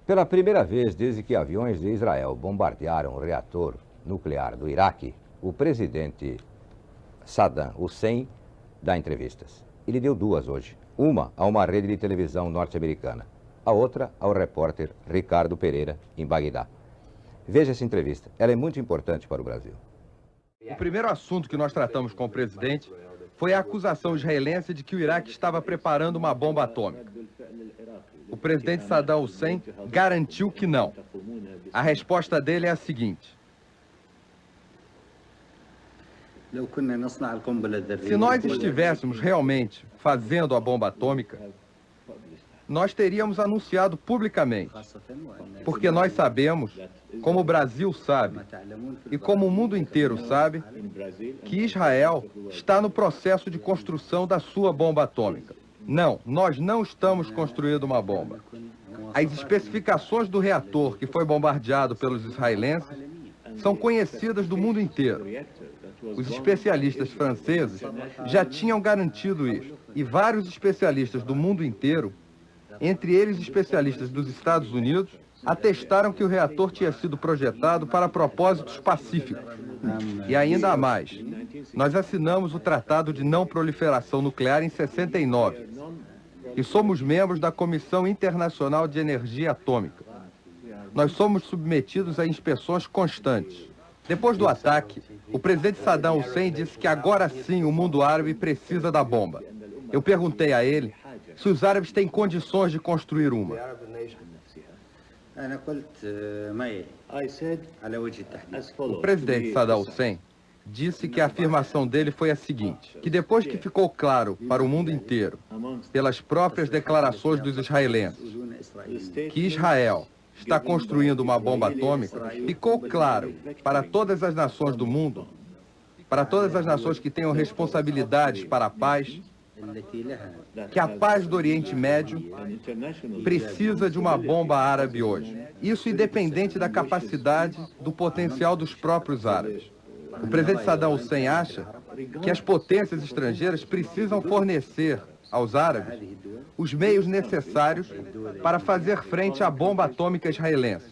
Pela primeira vez desde que aviões de Israel bombardearam o reator nuclear do Iraque, o presidente Saddam Hussein dá entrevistas. Ele deu duas hoje. Uma a uma rede de televisão norte-americana, a outra ao repórter Ricardo Pereira, em Bagdá. Veja essa entrevista, ela é muito importante para o Brasil. O primeiro assunto que nós tratamos com o presidente foi a acusação israelense de que o Iraque estava preparando uma bomba atômica. O presidente Saddam Hussein garantiu que não. A resposta dele é a seguinte: se nós estivéssemos realmente fazendo a bomba atômica, nós teríamos anunciado publicamente, porque nós sabemos, como o Brasil sabe, e como o mundo inteiro sabe, que Israel está no processo de construção da sua bomba atômica. Não, nós não estamos construindo uma bomba. As especificações do reator que foi bombardeado pelos israelenses são conhecidas do mundo inteiro. Os especialistas franceses já tinham garantido isso, e vários especialistas do mundo inteiro, entre eles especialistas dos Estados Unidos, atestaram que o reator tinha sido projetado para propósitos pacíficos. E ainda há mais. Nós assinamos o Tratado de Não Proliferação Nuclear em 69 e somos membros da Comissão Internacional de Energia Atômica. Nós somos submetidos a inspeções constantes. Depois do ataque, o presidente Saddam Hussein disse que agora sim o mundo árabe precisa da bomba. Eu perguntei a ele se os árabes têm condições de construir uma. O presidente Saddam Hussein disse que a afirmação dele foi a seguinte, que depois que ficou claro para o mundo inteiro, pelas próprias declarações dos israelenses, que Israel está construindo uma bomba atômica, ficou claro para todas as nações do mundo, para todas as nações que tenham responsabilidades para a paz, que a paz do Oriente Médio precisa de uma bomba árabe hoje. Isso independente da capacidade, do potencial dos próprios árabes. O presidente Saddam Hussein acha que as potências estrangeiras precisam fornecer aos árabes os meios necessários para fazer frente à bomba atômica israelense,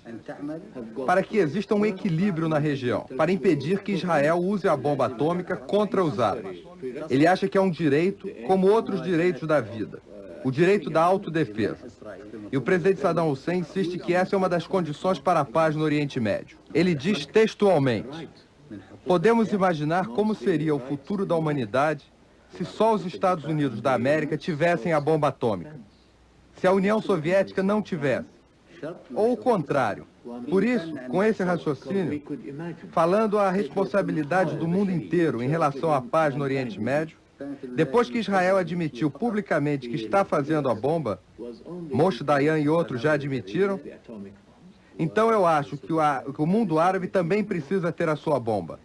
para que exista um equilíbrio na região, para impedir que Israel use a bomba atômica contra os árabes. Ele acha que é um direito como outros direitos da vida, o direito da autodefesa. E o presidente Saddam Hussein insiste que essa é uma das condições para a paz no Oriente Médio. Ele diz textualmente: podemos imaginar como seria o futuro da humanidade se só os Estados Unidos da América tivessem a bomba atômica, se a União Soviética não tivesse, ou o contrário. Por isso, com esse raciocínio, falando a responsabilidade do mundo inteiro em relação à paz no Oriente Médio, depois que Israel admitiu publicamente que está fazendo a bomba, Moshe Dayan e outros já admitiram, então eu acho que o mundo árabe também precisa ter a sua bomba.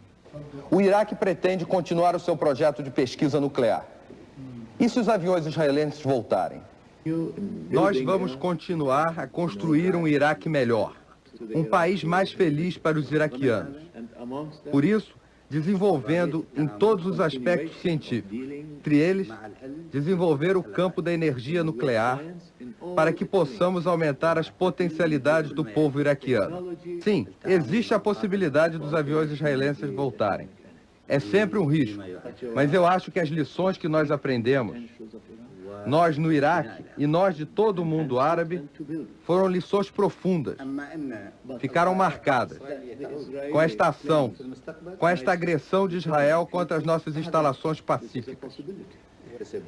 O Iraque pretende continuar o seu projeto de pesquisa nuclear. E se os aviões israelenses voltarem? Nós vamos continuar a construir um Iraque melhor, um país mais feliz para os iraquianos. Por isso, desenvolvendo em todos os aspectos científicos, entre eles, desenvolver o campo da energia nuclear, para que possamos aumentar as potencialidades do povo iraquiano. Sim, existe a possibilidade dos aviões israelenses voltarem. É sempre um risco, mas eu acho que as lições que nós aprendemos, nós no Iraque e nós de todo o mundo árabe, foram lições profundas, ficaram marcadas com esta ação, com esta agressão de Israel contra as nossas instalações pacíficas.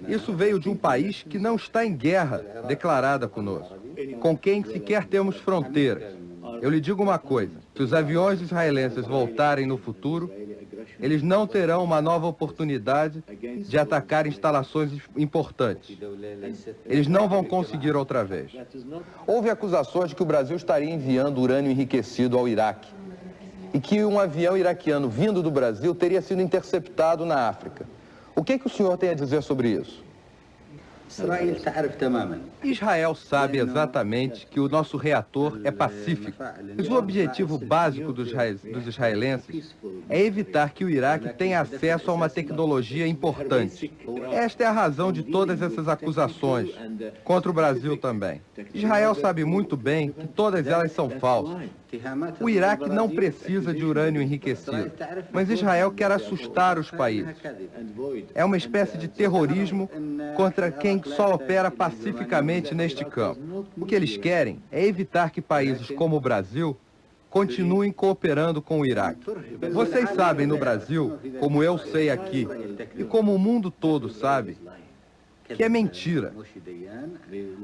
Isso veio de um país que não está em guerra declarada conosco, com quem sequer temos fronteiras. Eu lhe digo uma coisa, se os aviões israelenses voltarem no futuro, eles não terão uma nova oportunidade de atacar instalações importantes. Eles não vão conseguir outra vez. Houve acusações de que o Brasil estaria enviando urânio enriquecido ao Iraque e que um avião iraquiano vindo do Brasil teria sido interceptado na África. O que o senhor tem a dizer sobre isso? Israel sabe exatamente que o nosso reator é pacífico, mas o objetivo básico dos israelenses é evitar que o Iraque tenha acesso a uma tecnologia importante. Esta é a razão de todas essas acusações, contra o Brasil também. Israel sabe muito bem que todas elas são falsas. O Iraque não precisa de urânio enriquecido, mas Israel quer assustar os países. É uma espécie de terrorismo contra quem só opera pacificamente neste campo. O que eles querem é evitar que países como o Brasil continuem cooperando com o Iraque. Vocês sabem no Brasil, como eu sei aqui, e como o mundo todo sabe, que é mentira.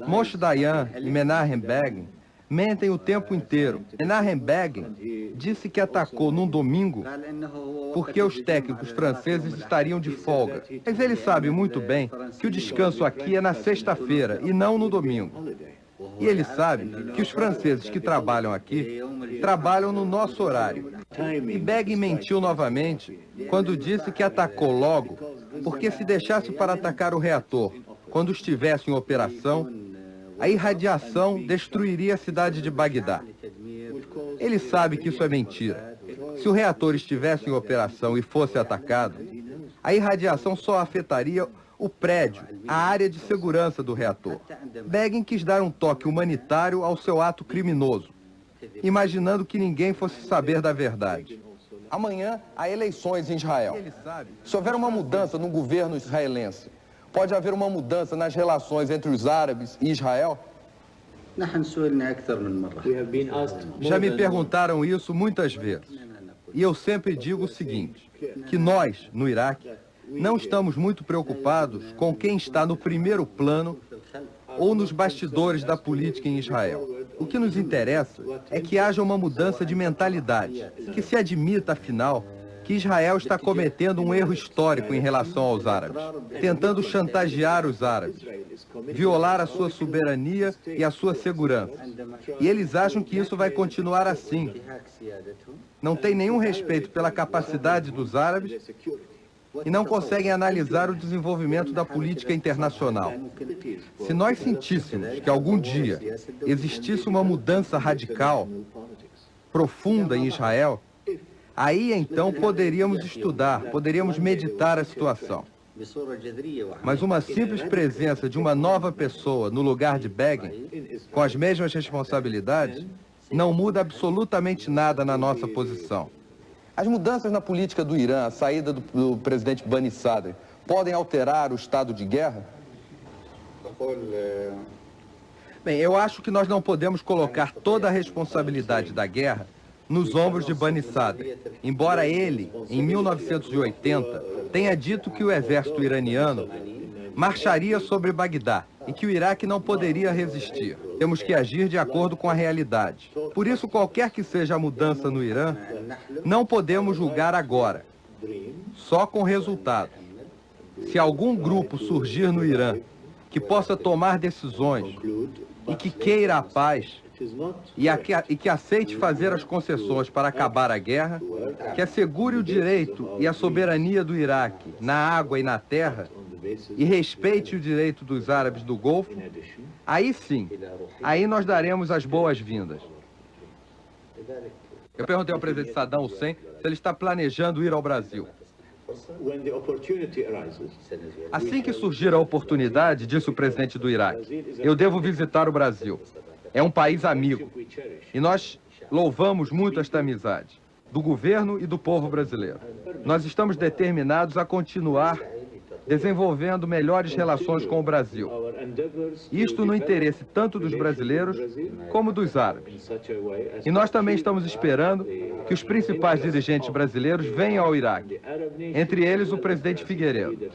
Moshe Dayan e Menachem Begin mentem o tempo inteiro. Menachem Begin disse que atacou num domingo porque os técnicos franceses estariam de folga. Mas ele sabe muito bem que o descanso aqui é na sexta-feira e não no domingo. E ele sabe que os franceses que trabalham aqui trabalham no nosso horário. E Begin mentiu novamente quando disse que atacou logo, porque se deixasse para atacar o reator quando estivesse em operação, a irradiação destruiria a cidade de Bagdá. Ele sabe que isso é mentira. Se o reator estivesse em operação e fosse atacado, a irradiação só afetaria o prédio, a área de segurança do reator. Begin quis dar um toque humanitário ao seu ato criminoso, imaginando que ninguém fosse saber da verdade. Amanhã há eleições em Israel. Se houver uma mudança no governo israelense, pode haver uma mudança nas relações entre os árabes e Israel? Já me perguntaram isso muitas vezes. E eu sempre digo o seguinte, que nós, no Iraque, não estamos muito preocupados com quem está no primeiro plano ou nos bastidores da política em Israel. O que nos interessa é que haja uma mudança de mentalidade, que se admita, afinal, que Israel está cometendo um erro histórico em relação aos árabes, tentando chantagear os árabes, violar a sua soberania e a sua segurança. E eles acham que isso vai continuar assim. Não tem nenhum respeito pela capacidade dos árabes e não conseguem analisar o desenvolvimento da política internacional. Se nós sentíssemos que algum dia existisse uma mudança radical, profunda em Israel, aí então poderíamos estudar, poderíamos meditar a situação. Mas uma simples presença de uma nova pessoa no lugar de Begin, com as mesmas responsabilidades, não muda absolutamente nada na nossa posição. As mudanças na política do Irã, a saída do presidente Bani Sadr, podem alterar o estado de guerra? Bem, eu acho que nós não podemos colocar toda a responsabilidade da guerra nos ombros de Bani Sadr, embora ele, em 1980, tenha dito que o exército iraniano marcharia sobre Bagdá e que o Iraque não poderia resistir. Temos que agir de acordo com a realidade. Por isso, qualquer que seja a mudança no Irã, não podemos julgar agora, só com resultados. Se algum grupo surgir no Irã que possa tomar decisões e que queira a paz, e que aceite fazer as concessões para acabar a guerra, que assegure o direito e a soberania do Iraque na água e na terra, e respeite o direito dos árabes do Golfo, aí sim, aí nós daremos as boas-vindas. Eu perguntei ao presidente Saddam Hussein se ele está planejando ir ao Brasil. Assim que surgir a oportunidade, disse o presidente do Iraque, eu devo visitar o Brasil. É um país amigo. E nós louvamos muito esta amizade, do governo e do povo brasileiro. Nós estamos determinados a continuar desenvolvendo melhores relações com o Brasil. Isto no interesse tanto dos brasileiros como dos árabes. E nós também estamos esperando que os principais dirigentes brasileiros venham ao Iraque, entre eles o presidente Figueiredo.